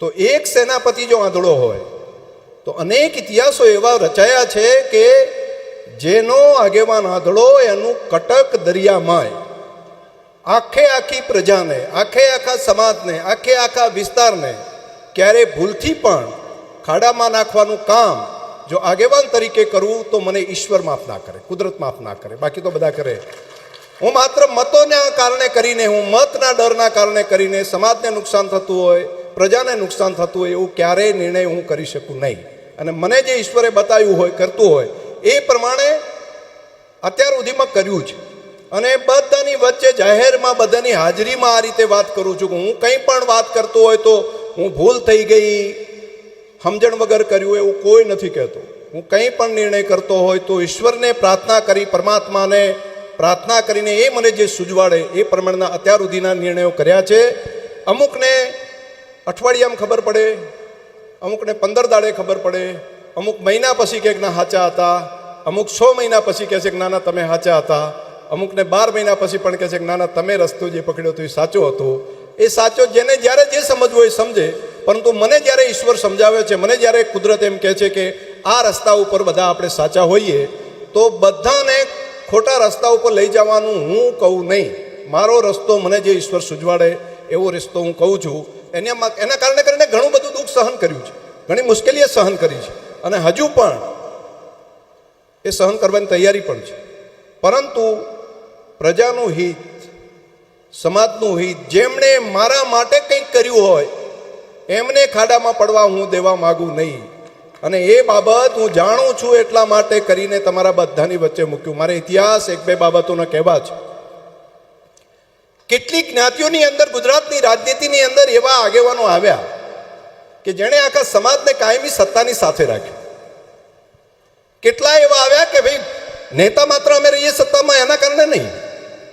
તો એક સેનાપતિ જો આંધળો હોય તો અનેક ઇતિહાસો એવા રચાયા છે કે જેનો આગેવાન આંધળો એનું કટક દરિયામાં આખે આખી પ્રજાને, આખે આખા સમાજને, આખે આખા વિસ્તારને ક્યારે ભૂલથી પણ ખાડામાં નાખવાનું કામ જો આગેવાન તરીકે કરવું તો મને ઈશ્વર માફ ના કરે, કુદરત માફ ના કરે, બાકી તો બધા કરે. હું માત્ર મતોના કારણે કરીને, હું મતના ડરના કારણે કરીને સમાજને નુકસાન થતું હોય, પ્રજાને નુકસાન થતું હોય એવું ક્યારેય નિર્ણય હું કરી શકું નહીં. અને મને જે ઈશ્વરે બતાવ્યું હોય, કરતું હોય એ પ્રમાણે અત્યાર સુધીમાં કર્યું છે. અને બધાની વચ્ચે જાહેરમાં બધાની હાજરીમાં આ રીતે વાત કરું છું કે હું કંઈ પણ વાત કરતો હોય તો હું ભૂલ થઈ ગઈ, સમજણ વગર કર્યું એવું કોઈ નથી કહેતો. હું કંઈ પણ નિર્ણય કરતો હોય તો ઈશ્વરને પ્રાર્થના કરી, પરમાત્માને પ્રાર્થના કરીને એ મને જે સૂઝવાડે એ પ્રમાણેના અત્યાર સુધીના નિર્ણયો કર્યા છે. અમુકને અઠવાડિયામાં ખબર પડે, અમુકને 15 દાડે ખબર પડે, અમુક મહિના પછી કંઈક ના સાચા હતા, અમુક 6 મહિના પછી કહે છે કે ના તમે સાચા હતા, અમુકને 12 મહિના પછી પણ કહે છે કે ના તમે રસ્તો જે પકડ્યો હતો એ સાચો હતો. એ સાચો જેને જ્યારે જે સમજવો એ સમજે. પરંતુ મને જ્યારે ઈશ્વર સમજાવે છે, મને જ્યારે કુદરત એમ કહે છે કે આ રસ્તા ઉપર બધા આપણે સાચા હોઈએ, તો બધાને ખોટા રસ્તા ઉપર લઈ જવાનું હું કહું નહીં. મારો રસ્તો મને જે ઈશ્વર સૂઝવાડે એવો રસ્તો હું કહું છું. એના કારણે કરીને ઘણું બધું દુઃખ સહન કર્યું છે, ઘણી મુશ્કેલીઓ સહન કરી છે અને હજુ પણ એ સહન કરવાની તૈયારી પણ છે. પરંતુ પ્રજાનું હિત, સમાજનું હિત, જેમણે મારા માટે કંઈક કર્યું હોય એમને ખાડામાં પડવા હું દેવા માગું નહીં. અને એ બાબત હું જાણું છું એટલા માટે કરીને તમારા બધાની વચ્ચે મૂક્યું. મારે ઇતિહાસ 1-2 બાબતોના કહેવા છે. કેટલીક જ્ઞાતિઓની અંદર, ગુજરાતની રાજનીતિની અંદર એવા આગેવાનો આવ્યા કે જેણે આખા સમાજને કાયમી સત્તાની સાથે રાખ્યો. કેટલા એવા આવ્યા કે ભાઈ નેતા માત્ર અમે રહીએ સત્તામાં એના કારણે નહીં,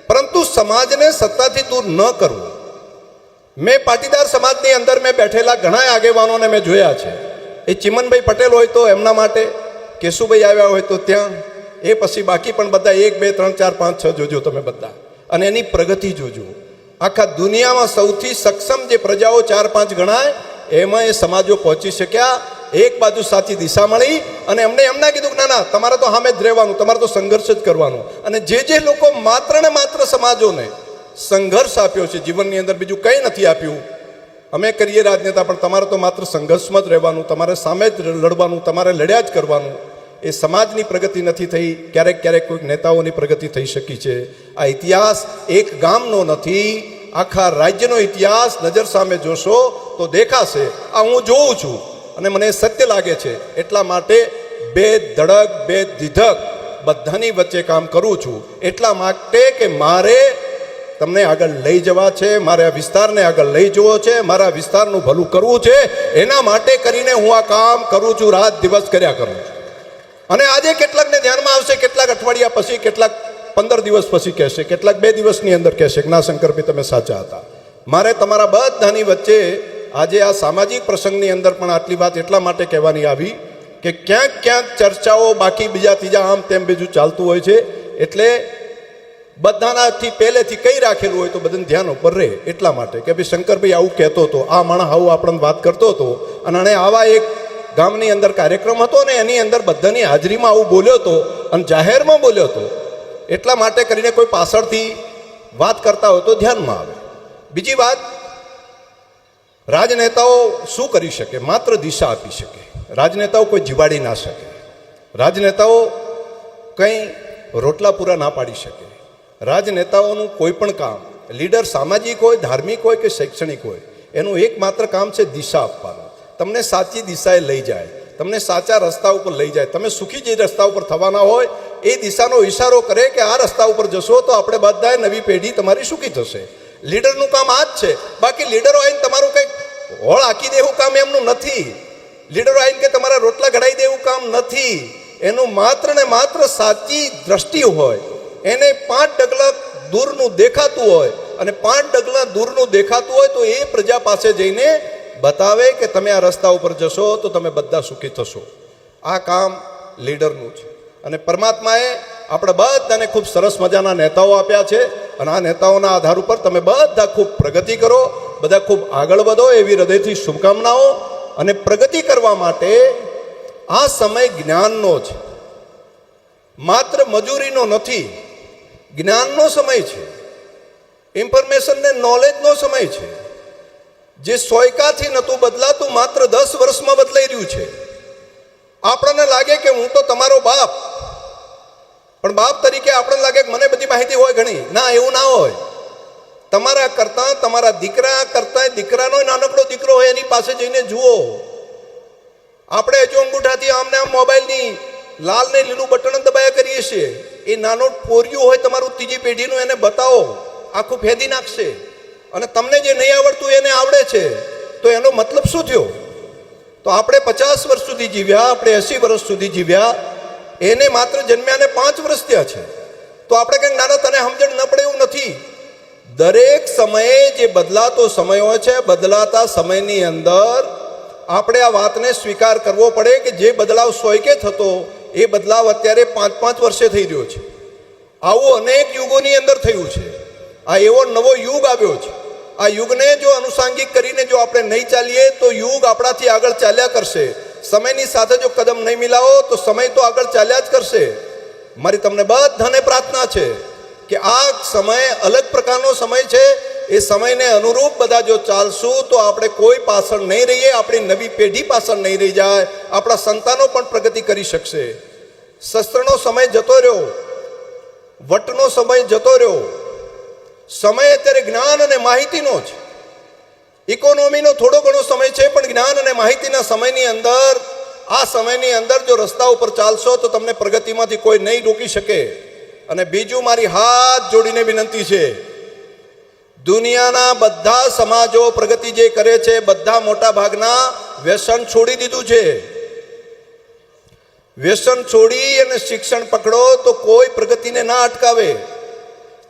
પરંતુ સમાજને સત્તાથી દૂર ન કરવું. મેં પાટીદાર સમાજની અંદર મેં બેઠેલા ઘણા આગેવાનોને મેં જોયા છે. એ ચિમનભાઈ પટેલ હોય તો એમના માટે, કેશુભાઈ આવ્યા હોય તો ત્યાં, એ પછી બાકી પણ બધા 1, 2, 3, 4, 5, 6 જોજો તમે બધા, અને એની પ્રગતિ જોજો. આખા દુનિયામાં સૌથી સક્ષમ જે પ્રજાઓ 4-5 ગણાય એમાં એ સમાજો પહોંચી શક્યા. એક બાજુ સાચી દિશા મળી અને એમને એમ ના કીધું કે ના તમારે તો સામે જ રહેવાનું, તમારે તો સંઘર્ષ જ કરવાનો. અને જે લોકો માત્ર ને માત્ર સમાજોને સંઘર્ષ આપ્યો છે જીવનની અંદર, બીજું કંઈ નથી આપ્યું. અમે કરીએ રાજનેતા પણ તમારે તો માત્ર સંઘર્ષમાં જ રહેવાનું, તમારે સામે જ લડવાનું, તમારે લડ્યા જ કરવાનું. એ સમાજની પ્રગતિ નથી થઈ. ક્યારેક ક્યારેક કોઈક નેતાઓની પ્રગતિ થઈ શકી છે. આ ઇતિહાસ એક ગામનો નથી, આખા રાજ્યનો ઇતિહાસ નજર સામે જોશો તો દેખાશે. આ હું જોઉં છું અને મને સત્ય લાગે છે. એટલા માટે બે ધડક, બે દીધક બધાની વચ્ચે કામ કરું છું. એટલા માટે કે મારે તમને આગળ લઈ જવા છે, મારે આ વિસ્તારને આગળ લઈ જવો છે, મારા વિસ્તારનું ભલું કરવું છે. એના માટે કરીને હું આ કામ કરું છું, રાત દિવસ કર્યા કરું છું. અને આજે કેટલાકને ધ્યાનમાં આવશે, કેટલાક અઠવાડિયા પછી, કેટલાક 15 દિવસ પછી કહેશે, કેટલાક 2 દિવસની અંદર કહેશે કે ના શંકરભાઈ તમે સાચા હતા. મારે તમારા બધાની વચ્ચે આજે આ સામાજિક પ્રસંગની અંદર પણ આટલી વાત એટલા માટે કહેવાની આવી કે ક્યાંક ક્યાંક ચર્ચાઓ બાકી બીજા ત્રીજા આમ તેમ બીજું ચાલતું હોય છે. એટલે બધાનાથી પહેલેથી કઈ રાખેલું હોય તો બધાને ધ્યાન ઉપર રહે. એટલા માટે કે ભાઈ શંકરભાઈ આવું કહેતો હતો, આ માણસ આવું આપણને વાત કરતો હતો, અને આવા એક ગામની અંદર કાર્યક્રમ હતો ને એની અંદર બધાની હાજરીમાં આવું બોલ્યો હતો અને જાહેરમાં બોલ્યો હતો. એટલા માટે કરીને કોઈ પાછળથી વાત કરતા હોય તો ધ્યાનમાં આવે. બીજી વાત, રાજનેતાઓ શું કરી શકે? માત્ર દિશા આપી શકે. રાજનેતાઓ કોઈ જીવાડી ના શકે. રાજનેતાઓ કંઈ રોટલા પૂરા ના પાડી શકે. રાજનેતાઓનું કોઈ પણ કામ, લીડર સામાજિક હોય, ધાર્મિક હોય કે શૈક્ષણિક હોય, એનું એકમાત્ર કામ છે દિશા આપવાનું. તમને સાચી દિશાએ લઈ જાય, તમને સાચા રસ્તા ઉપર લઈ જાય. તમે સુખી જે રસ્તા ઉપર થવાના હોય એ દિશાનો ઈશારો કરે કે આ રસ્તા ઉપર જશો તો આપણે બધાએ નવી પેઢી તમારી સુખી થશે. લીડરનું કામ આ જ છે. બાકી લીડરો આવીને તમારું કંઈક હોળ હાકી દેવું કામ એમનું નથી. લીડરો આવીને કે તમારા રોટલા ઘડાઈ દેવું કામ નથી. એનું માત્ર ને માત્ર સાચી દ્રષ્ટિ હોય, એને 5 ડગલા દૂરનું દેખાતું હોય, અને 5 ડગલા દૂરનું દેખાતું હોય તો એ પ્રજા પાસે જઈને બતાવે કે તમે આ રસ્તા ઉપર જશો તો તમે બધા સુખી થશો. આ કામ લીડરનું છે. અને પરમાત્માએ આપણે બધાને ખૂબ સરસ મજાના નેતાઓ આપ્યા છે અને આ નેતાઓના આધાર ઉપર તમે બધા ખૂબ પ્રગતિ કરો, બધા ખૂબ આગળ વધો એવી હૃદયથી શુભકામનાઓ. અને પ્રગતિ કરવા માટે આ સમય જ્ઞાનનો છે, માત્ર મજૂરીનો નથી. જ્ઞાનનો સમય છે, ઇન્ફોર્મેશન ને નોલેજનો સમય છે. જે સોયકાથી નહોતું બદલાતું માત્ર 10 વર્ષમાં બદલાઈ રહ્યું છે. આપણને લાગે કે હું તો તમારો બાપ, પણ બાપ તરીકે આપણને લાગે કે મને બધી માહિતી હોય ઘણી. ના, એવું ના હોય. તમારા કરતા, તમારા દીકરા કરતા દીકરાનો નાનકડો દીકરો હોય એની પાસે જઈને જુઓ. આપણે જો અંગૂઠાથી આમને આમ મોબાઈલની લાલ ને લીલું બટન દબાયા કરીએ છીએ. એ નાનો પોરિયું હોય તમારું ત્રીજી પેઢીનું, એને બતાવો, આખું ફેદી નાખશે. અને તમને જે નહીં આવડતું એને આવડે છે, તો એનો મતલબ શું થયો? તો આપણે 50 વર્ષ સુધી જીવ્યા, આપણે 80 વર્ષ સુધી જીવ્યા, એને માત્ર જન્મ્યાને 5 વર્ષ થયા છે. તો આપણે કંઈક નાના તને સમજણ ન પડે એવું નથી. દરેક સમયે જે બદલાતો સમય હોય છે, બદલાતા સમયની અંદર આપણે આ વાતને સ્વીકાર કરવો પડે કે જે બદલાવ સોયકે થતો એ બદલાવ અત્યારે 5-5 વર્ષે થઈ રહ્યો છે. આવું અનેક યુગોની અંદર થયું છે. આ એવો નવો યુગ આવ્યો છે. આ યુગને જો અનુસાંગિક કરીને જો આપણે નહીં ચાલીએ તો યુગ આપણાથી આગળ ચાલ્યા કરશે. સમયની સાથે જો કદમ નહીં મિલાવો તો સમય તો આગળ ચાલ્યા જ કરશે. મારી તમને બધાને પ્રાર્થના છે કે આ સમય અલગ પ્રકારનો સમય છે. એ સમયને અનુરૂપ બધા જો ચાલશું તો આપણે કોઈ પાછળ નહીં રહીએ, આપણી નવી પેઢી પાછળ નહીં રહી જાય, આપણા સંતાનો પણ પ્રગતિ કરી શકશે. શસ્ત્રનો સમય જતો રહ્યો, વટનો સમય જતો રહ્યો. સમય અત્યારે જ્ઞાન અને માહિતીનો છે. ઇકોનોમીનો થોડો ઘણો સમય છે, પણ જ્ઞાન અને માહિતીના સમયની અંદર, આ સમયની અંદર જો રસ્તા ઉપર ચાલશો તો તમને પ્રગતિમાંથી કોઈ નહીં રોકી શકે. અને બીજું, મારી હાથ જોડીને વિનંતી છે, દુનિયાના બધા સમાજો પ્રગતિ જે કરે છે બધા મોટા ભાગના વ્યસન છોડી દીધું છે. વ્યસન છોડી અને શિક્ષણ પકડો તો કોઈ પ્રગતિને ના અટકાવે.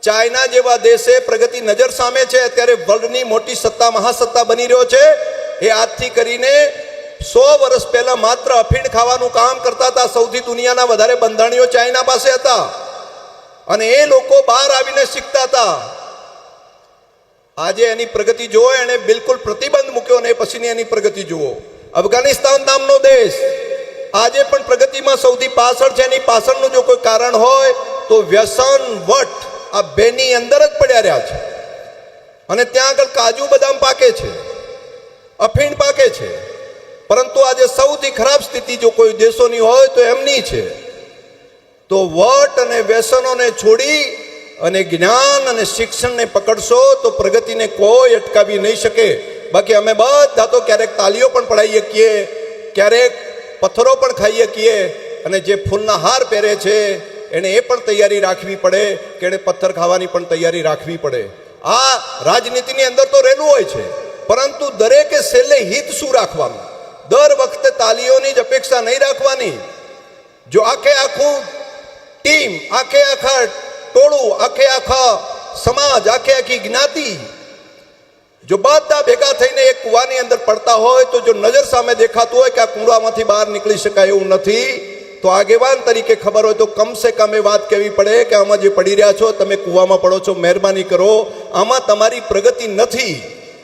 ચાઇના જેવા દેશે પ્રગતિ નજર સામે છે. અત્યારે વર્લ્ડની મોટી સત્તા, મહાસત્તા બની રહ્યો છે. એ આજથી કરીને 100 વર્ષ પહેલા માત્ર અફીણ ખાવાનું કામ કરતા હતા. સૌથી દુનિયાના વધારે બંધાણીઓ ચાઇના પાસે હતા અને એ લોકો બહાર આવીને શીખતા હતા. આજે એની પ્રગતિ જુઓ, એને બિલકુલ પ્રતિબંધ મૂક્યો ને પછીની એની પ્રગતિ જુઓ. અફઘાનિસ્તાન નામનો દેશ આજે પણ પ્રગતિમાં સૌથી પાછળ છે. એની પાછળનું જો કોઈ કારણ હોય તો વ્યસન, વટ, આ બેની અંદર જ પડ્યા રહ્યા છે. અને ત્યાં આગળ કાજુ બદામ પાકે છે, અફીણ પાકે છે. પરંતુ આજે સૌથી ખરાબ સ્થિતિ જો કોઈ દેશોની હોય તો એમની છે. તો વટ અને વ્યસનોને છોડી અને જ્ઞાન અને શિક્ષણને પકડશો તો પ્રગતિને કોઈ અટકાવી નહીં શકે. બાકી અમે બધા તો ક્યારેક તાલીઓ પણ પડાવીએ છીએ, ક્યારેક પથ્થરો પણ ખાઈએ છીએ, અને જે ફૂલના હાર પહેરે છે એને એ પણ તૈયારી રાખવી પડે કે એને પથ્થર ખાવાની પણ તૈયારી રાખવી પડે. આ રાજનીતિની અંદર તો રહેલું હોય છે, પરંતુ દરેકે છેલ્લે હિત શું રાખવાનું, દર વખતે તાલીઓની જ અપેક્ષા નહીં રાખવાની. જો આખે આખું ટીમ, આખે આખા ટોળું, આખે આખા સમાજ, આખે આખી જ્ઞાતિ જો બધા ભેગા થઈને એક કૂવાની અંદર પડતા હોય તો જો નજર સામે દેખાતું હોય કે આ કૂવામાંથી બહાર નીકળી શકાય એવું નથી, તો આગેવાન તરીકે ખબર હોય તો કમસે કમ એ વાત કહેવી પડે કે આમાં જે પડી રહ્યા છો, તમે કૂવામાં પડો છો, મહેરબાની કરો, આમાં તમારી પ્રગતિ નથી.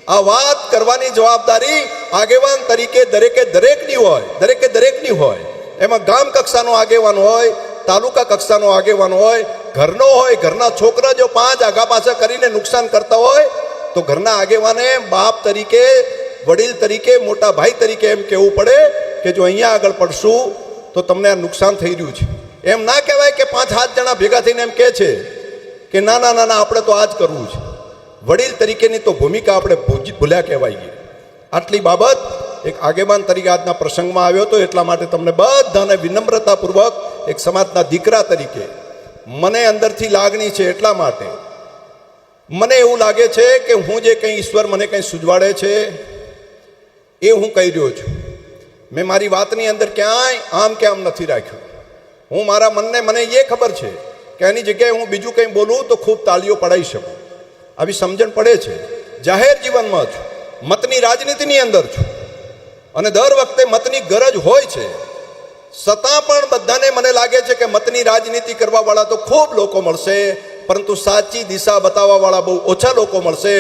આ વાત કરવાની જવાબદારી આગેવાન તરીકે દરેકની હોય, દરેકની હોય. એમાં ગામ કક્ષાનો આગેવાન હોય, તાલુકા કક્ષાનો આગેવાન હોય, ઘરનો હોય. ઘરના છોકરા જો 5 આગા પાછા કરીને નુકસાન કરતા હોય તો ઘરના આગેવાને બાપ તરીકે, વડીલ તરીકે, મોટા ભાઈ તરીકે એમ કહેવું પડે કે જો અહીંયા આગળ પડશું તો તમને આ નુકસાન થઈ રહ્યું છે. એમ ના કહેવાય કે 5-7 જણા ભેગા થઈને એમ કહે છે કે ના ના ના ના આપણે તો આ જ કરવું છે. વડીલ તરીકેની તો ભૂમિકા આપણે ભૂલ્યા કહેવાય. આટલી બાબત એક આગેવાન તરીકે આજના પ્રસંગમાં આવ્યો હતો. એટલા માટે તમને બધાને વિનમ્રતાપૂર્વક એક સમાજના દીકરા તરીકે મને અંદરથી લાગણી છે. એટલા માટે મને એવું લાગે છે કે હું જે કંઈ ઈશ્વર મને કંઈ સૂઝવાડે છે એ હું કહી રહ્યો છું. મેં મારી વાતની અંદર ક્યાંય આમ કે આમ નથી રાખ્યું. હું મારા મનને, મને એ ખબર છે કે એની જગ્યાએ હું બીજું કંઈ બોલું તો ખૂબ તાલીઓ પડાવી શકું. આવી સમજણ પડે છે. જાહેર જીવનમાં છું, મતની રાજનીતિની અંદર છું, અને દર વખતે મતની ગરજ હોય છે. છતાં પણ બધાને મને લાગે છે કે મતની રાજનીતિ કરવા વાળા તો ખૂબ લોકો મળશે, પરંતુ સાચી દિશા બતાવવા વાળા બહુ ઓછા લોકો મળશે.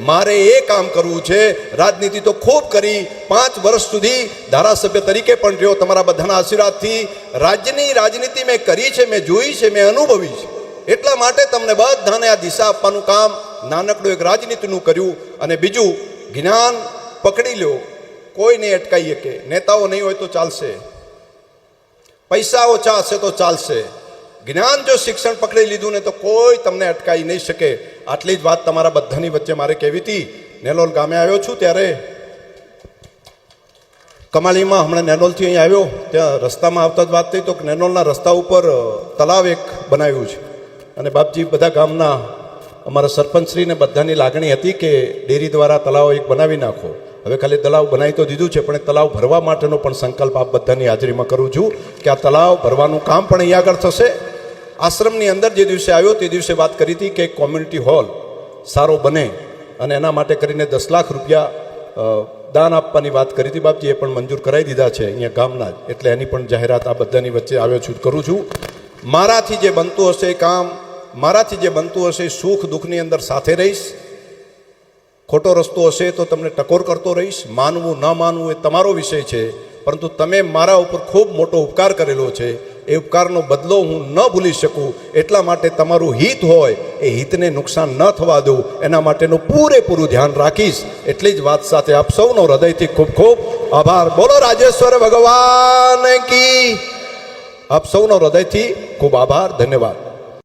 મારે એ કામ કરવું છે. રાજનીતિ તો ખૂબ કરી, 5 વર્ષ સુધી ધારાસભ્ય તરીકે પણ રહ્યો. તમારા બધાના આશીર્વાદથી રાજ્યની રાજનીતિ મેં કરી છે, મેં જોઈ છે, મેં અનુભવી છે. એટલા માટે તમને બધાને આ દિશા આપવાનું કામ નાનકડું એક રાજનીતિનું કર્યું. અને બીજું, જ્ઞાન પકડી લો, કોઈ નહીં અટકાઈ શકે. નેતાઓ નહીં હોય તો ચાલશે, પૈસા ઓછા હશે તો ચાલશે. જ્ઞાન જો શિક્ષણ પકડી લીધું ને તો કોઈ તમને અટકાઈ નહીં શકે. આટલી જ વાત તમારા બધાની વચ્ચે મારે કહેવી હતી. નેલોલ ગામે આવ્યો છું ત્યારે કમાલીમાં હમણાં નેલોલથી અહીં આવ્યો, ત્યાં રસ્તામાં આવતા જ વાત થઈ તો નેલોલના રસ્તા ઉપર તલાવ એક બનાવ્યું છે. અને બાપજી બધા ગામના અમારા સરપંચશ્રીને બધાની લાગણી હતી કે ડેરી દ્વારા તલાવ એક બનાવી નાખો. હવે ખાલી તલાવ બનાવી તો દીધું છે, પણ એ તલાવ ભરવા માટેનો પણ સંકલ્પ આપ બધાની હાજરીમાં કરું છું કે આ તલાવ ભરવાનું કામ પણ અહીં આગળ થશે. આશ્રમની અંદર જે દિવસે આવ્યો તે દિવસે વાત કરી હતી કે કોમ્યુનિટી હોલ સારો બને અને એના માટે કરીને 10 લાખ રૂપિયા દાન આપવાની વાત કરી હતી. બાપજી એ પણ મંજૂર કરાવી દીધા છે અહીંયા ગામના જ, એટલે એની પણ જાહેરાત આ બધાની વચ્ચે આવ્યો છું કરું છું. મારાથી જે બનતું હશે એ કામ, મારાથી જે બનતું હશે સુખ દુઃખની અંદર સાથે રહીશ. ખોટો રસ્તો હશે તો તમને ટકોર કરતો રહીશ. માનવું ન માનવું એ તમારો વિષય છે, પરંતુ તમે મારા ઉપર ખૂબ મોટો ઉપકાર કરેલો છે. એ ઉપકારનો બદલો હું ન ભૂલી શકું. એટલા માટે તમારું હિત હોય એ હિતને નુકસાન ન થવા દઉં એના માટેનું પૂરેપૂરું ધ્યાન રાખીશ. એટલી જ વાત સાથે આપ સૌનો હૃદયથી ખૂબ ખૂબ આભાર. બોલો રાજેશ્વર ભગવાન કી. આપ સૌનો હૃદયથી ખૂબ આભાર, ધન્યવાદ.